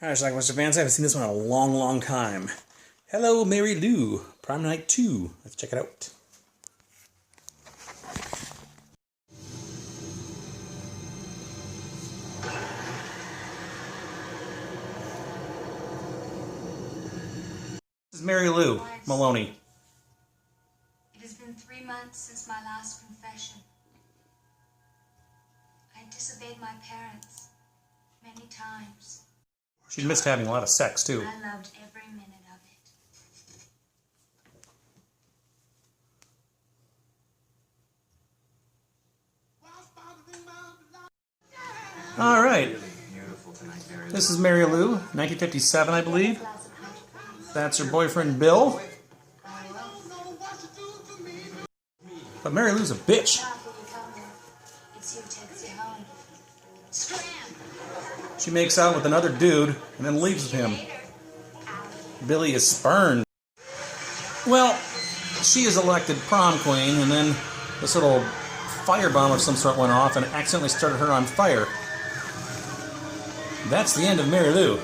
Alright, Schlockmeisters fans, I haven't seen this one in a long, long time. Hello, Mary Lou. Prom Night 2. Let's check it out. This is Mary Lou Maloney. It has been 3 months since my last confession. I disobeyed my parents many times. She missed having a lot of sex, too. I loved every minute of it. Alright. This is Mary Lou, 1957, I believe. That's her boyfriend, Bill. But Mary Lou's a bitch. She makes out with another dude and then leaves with him. Billy is spurned. Well, she is elected prom queen, and then this little firebomb of some sort went off and accidentally started her on fire. That's the end of Mary Lou.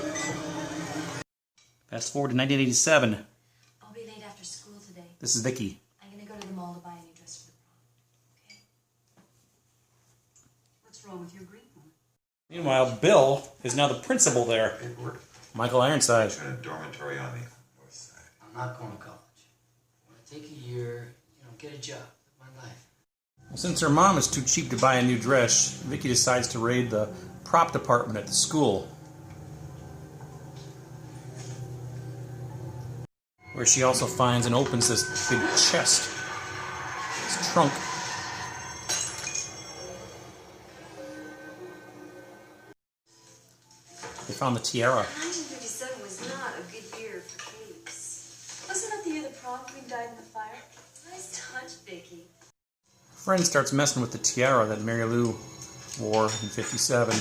Fast forward to 1987. I'll be late after school today. This is Vicky. I'm gonna go to the mall to buy a new dress for the prom. Okay? What's wrong with your green one? Meanwhile, Bill is now the principal there. Michael Ironside. In a dormitory on the north side. I'm not going to college. I want to take a year, get a job, live my life. Well, since her mom is too cheap to buy a new dress, Vicky decides to raid the prop department at the school, where she also finds and opens this big chest, this trunk. They found the tiara. 1957 was not a good year for cakes. Wasn't that the year the prom queen died in the fire? Nice touch, Vicky. Friend starts messing with the tiara that Mary Lou wore in 57.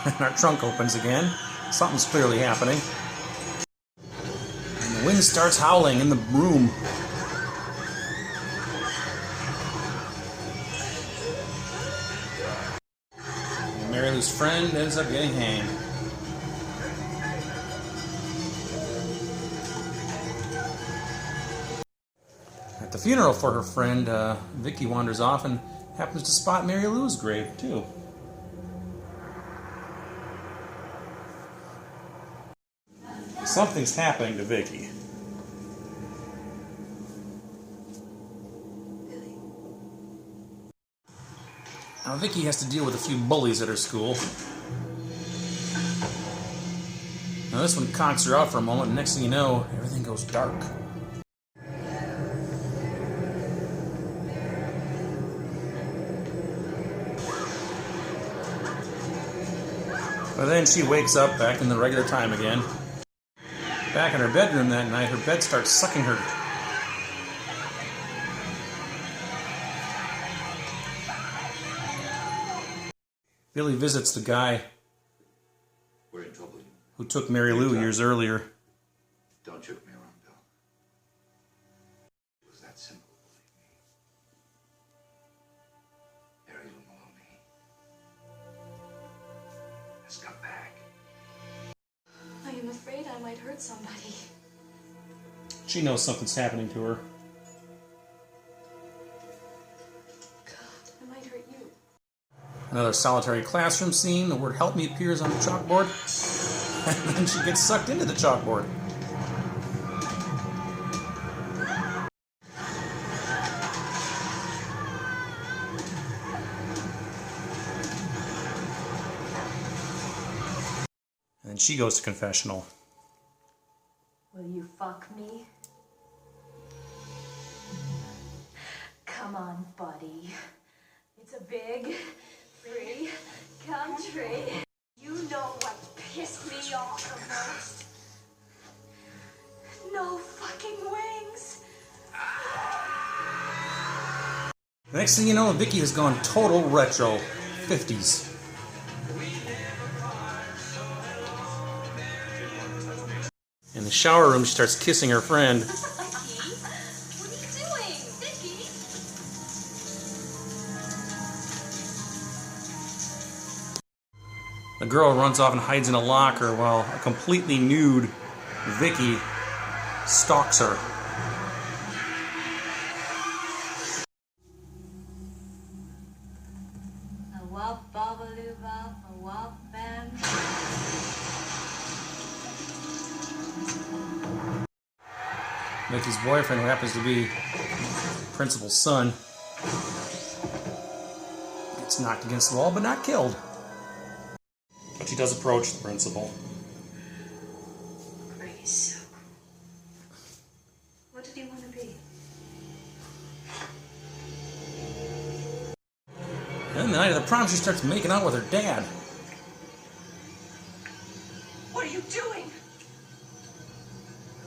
And our trunk opens again. Something's clearly happening. And the wind starts howling in the room. And Mary Lou's friend ends up getting hanged. At the funeral for her friend, Vicky wanders off and happens to spot Mary Lou's grave, too. Something's happening to Vicky. Now, Vicky has to deal with a few bullies at her school. Now, this one cocks her out for a moment, and next thing you know, everything goes dark. But then she wakes up back in the regular time again. Back in her bedroom that night, her bed starts sucking her. Billy visits the guy We're in trouble. who took Mary Lou years earlier. Don't choke me around, Bill. It was that simple, believe me. Mary Lou Maloney has come back. I am afraid I might hurt somebody. She knows something's happening to her. God, I might hurt you. Another solitary classroom scene. The word "help me" appears on the chalkboard. And then she gets sucked into the chalkboard. And then she goes to confessional. Will you fuck me? Come on, buddy. It's a big, free country. You know what pissed me off the most? No fucking wings. The next thing you know, Vicky has gone total retro. 50s. In the shower room, she starts kissing her friend. Vicky? What are you doing? Vicky? The girl runs off and hides in a locker while a completely nude Vicky stalks her. A wop bobbaloo bop, a wop bam. Vicky's boyfriend, who happens to be principal's son, gets knocked against the wall but not killed. But she does approach the principal. Ray's so cool. What did he want to be? Then the night of the prom, she starts making out with her dad. What are you doing?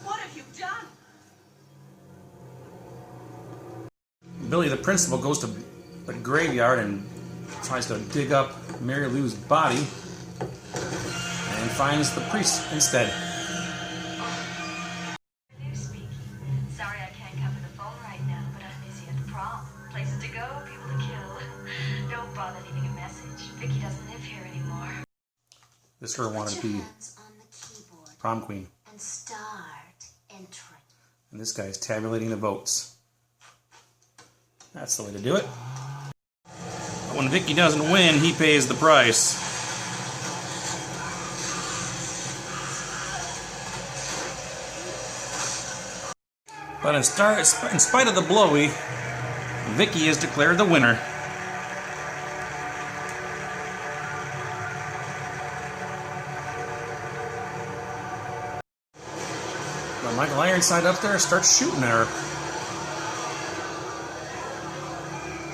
What have you done? Billy, the principal, goes to the graveyard and tries to dig up Mary Lou's body and finds the priest instead. Lou speaking. Sorry I can't come to the phone right now, but I'm busy at the prom. Places to go, people to kill. Don't bother leaving a message. Vicky doesn't live here anymore. This girl wanted to be Hands on the keyboard prom queen, and start entering. and this guy's tabulating the votes. That's the way to do it. But when Vicky doesn't win, he pays the price. But in spite of the blowy, Vicky is declared the winner. But Michael Ironside up there starts shooting at her.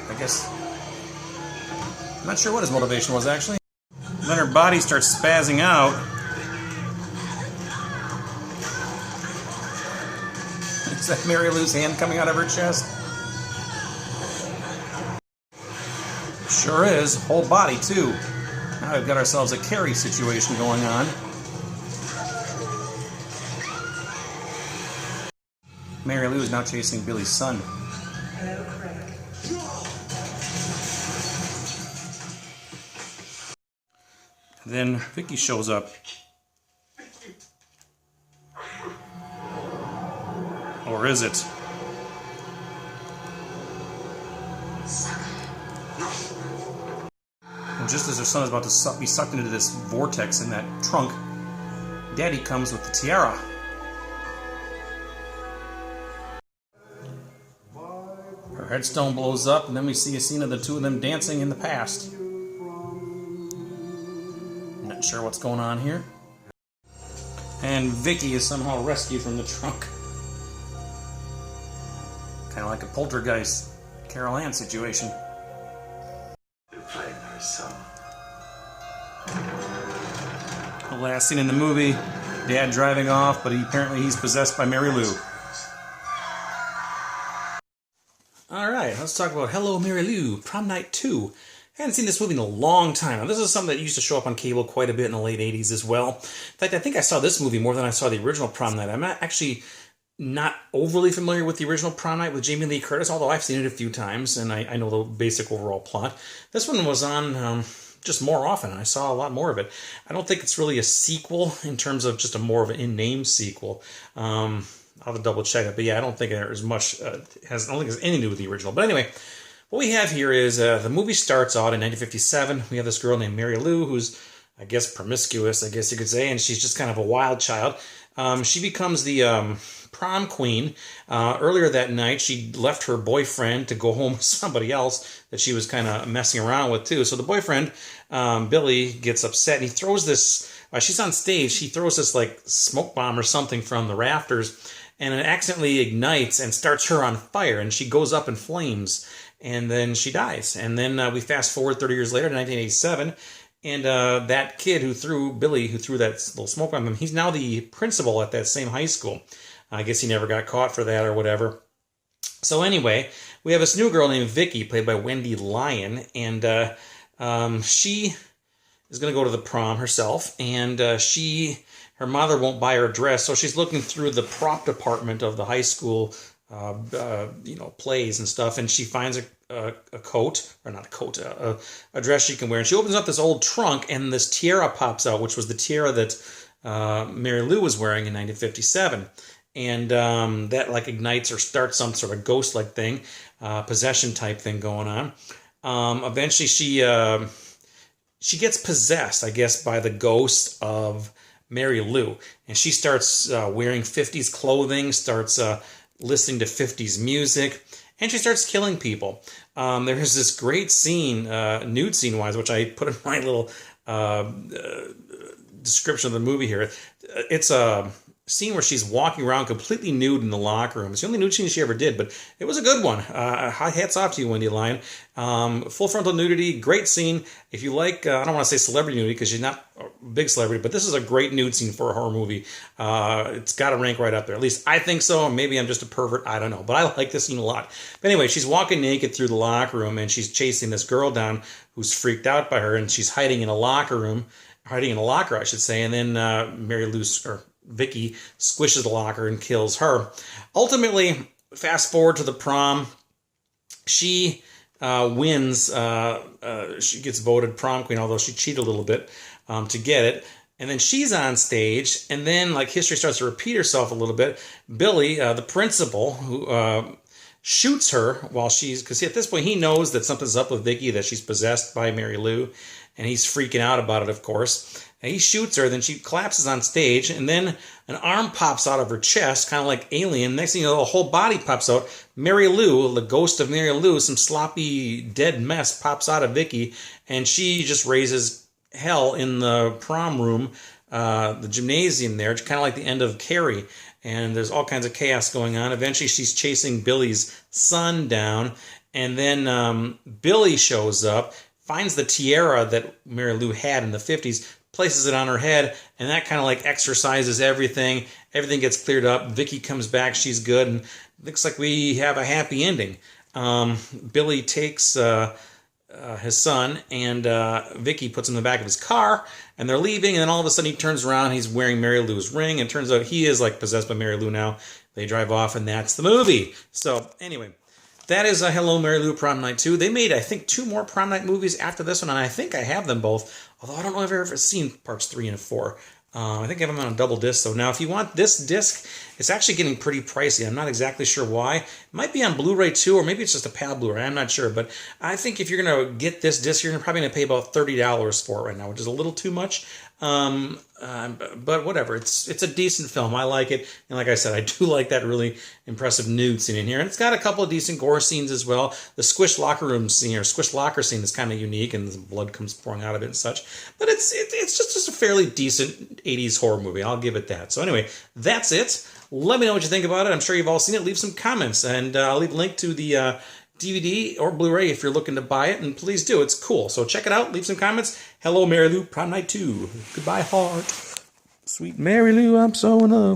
I guess, I'm not sure what his motivation was actually. Then her body starts spazzing out. Is that Mary Lou's hand coming out of her chest? Sure is. Whole body, too. Now we've got ourselves a Carrie situation going on. Mary Lou is now chasing Billy's son. Then Vicky shows up. Or is it? And just as her son is about to be sucked into this vortex in that trunk, Daddy comes with the tiara. Her headstone blows up, and then we see a scene of the two of them dancing in the past. Not sure what's going on here. And Vicky is somehow rescued from the trunk. Kind of like a poltergeist Carol Ann situation. You're playing her son. The last scene in the movie, Dad driving off, but apparently he's possessed by Mary Lou. Alright, let's talk about Hello Mary Lou, Prom Night 2. I hadn't seen this movie in a long time. Now, this is something that used to show up on cable quite a bit in the late 80s as well. In fact, I think I saw this movie more than I saw the original Prom Night. I'm actually not overly familiar with the original Prom Night with Jamie Lee Curtis, although I've seen it a few times, and I know the basic overall plot. This one was on just more often, and I saw a lot more of it. I don't think it's really a sequel in terms of just a more of an in-name sequel. I'll have to double check it, but yeah, I don't think there's much, I don't think it has anything to do with the original. But anyway, what we have here is the movie starts out in 1957. We have this girl named Mary Lou who's, I guess, promiscuous, I guess you could say, and she's just kind of a wild child. She becomes the prom queen. Earlier that night, she left her boyfriend to go home with somebody else that she was kind of messing around with too. So the boyfriend, Billy, gets upset and he throws this, she's on stage, he throws this like smoke bomb or something from the rafters, and it accidentally ignites and starts her on fire, and she goes up in flames, and then she dies. And then we fast forward 30 years later to 1987, and that kid who threw, Billy, who threw that little smoke bomb, he's now the principal at that same high school. I guess he never got caught for that or whatever. So anyway, we have this new girl named Vicky, played by Wendy Lyon, and she is going to go to the prom herself, and her mother won't buy her a dress, so she's looking through the prop department of the high school, plays and stuff, and she finds a coat, or not a coat, a dress she can wear. And she opens up this old trunk, and this tiara pops out, which was the tiara that Mary Lou was wearing in 1957. And that like ignites or starts some sort of ghost-like thing, possession type thing going on. Eventually she gets possessed, I guess, by the ghost of Mary Lou. And she starts wearing 50s clothing, starts listening to 50s music, and she starts killing people. There's this great scene, nude scene-wise, which I put in my little description of the movie here. It's a scene where she's walking around completely nude in the locker room. It's the only nude scene she ever did, but it was a good one. Hats off to you, Wendy Lion. Full frontal nudity, great scene. If you like, I don't want to say celebrity nudity because she's not a big celebrity, but this is a great nude scene for a horror movie. It's got to rank right up there. At least I think so. Maybe I'm just a pervert. I don't know. But I like this scene a lot. But anyway, she's walking naked through the locker room, and she's chasing this girl down who's freaked out by her, and she's hiding in a locker, I should say. And then Mary Lou, or Vicky, squishes the locker and kills her. Ultimately, fast forward to the prom, she wins. She gets voted prom queen, although she cheated a little bit to get it. And then she's on stage, and then like history starts to repeat herself a little bit. Billy, the principal, who shoots her while because at this point he knows that something's up with Vicky, that she's possessed by Mary Lou, and he's freaking out about it, of course. And he shoots her, then she collapses on stage, and then an arm pops out of her chest, kind of like Alien. Next thing you know, the whole body pops out. Mary Lou, the ghost of Mary Lou, some sloppy dead mess pops out of Vicky, and she just raises hell in the prom room, the gymnasium there, kind of like the end of Carrie. And there's all kinds of chaos going on. Eventually, she's chasing Billy's son down, and then Billy shows up, finds the tiara that Mary Lou had in the 50s, places it on her head, and that kind of like exorcises everything. Everything gets cleared up. Vicky comes back. She's good, and looks like we have a happy ending. Billy takes his son, and Vicky puts him in the back of his car, and they're leaving, and then all of a sudden he turns around, he's wearing Mary Lou's ring, and it turns out he is like possessed by Mary Lou now. They drive off, and that's the movie. So anyway, that is Hello, Mary Lou, Prom Night 2. They made, I think, 2 more Prom Night movies after this one, and I think I have them both, although I don't know if I've ever seen parts 3 and 4. I think I have them on a double disc. So now if you want this disc, it's actually getting pretty pricey. I'm not exactly sure why. It might be on Blu-ray too, or maybe it's just a PAL Blu-ray. I'm not sure. But I think if you're going to get this disc, you're probably going to pay about $30 for it right now, which is a little too much. But whatever. It's a decent film. I like it. And like I said, I do like that really impressive nude scene in here. And it's got a couple of decent gore scenes as well. The squish locker room scene, or squish locker scene, is kind of unique, and the blood comes pouring out of it and such. But it's just a fairly decent 80s horror movie. I'll give it that. So anyway, that's it. Let me know what you think about it. I'm sure you've all seen it. Leave some comments, and I'll leave a link to the DVD or Blu-ray if you're looking to buy it, and please do. It's cool. So check it out. Leave some comments. Hello, Mary Lou, Prom Night 2. Goodbye, heart. Sweet Mary Lou, I'm so in love.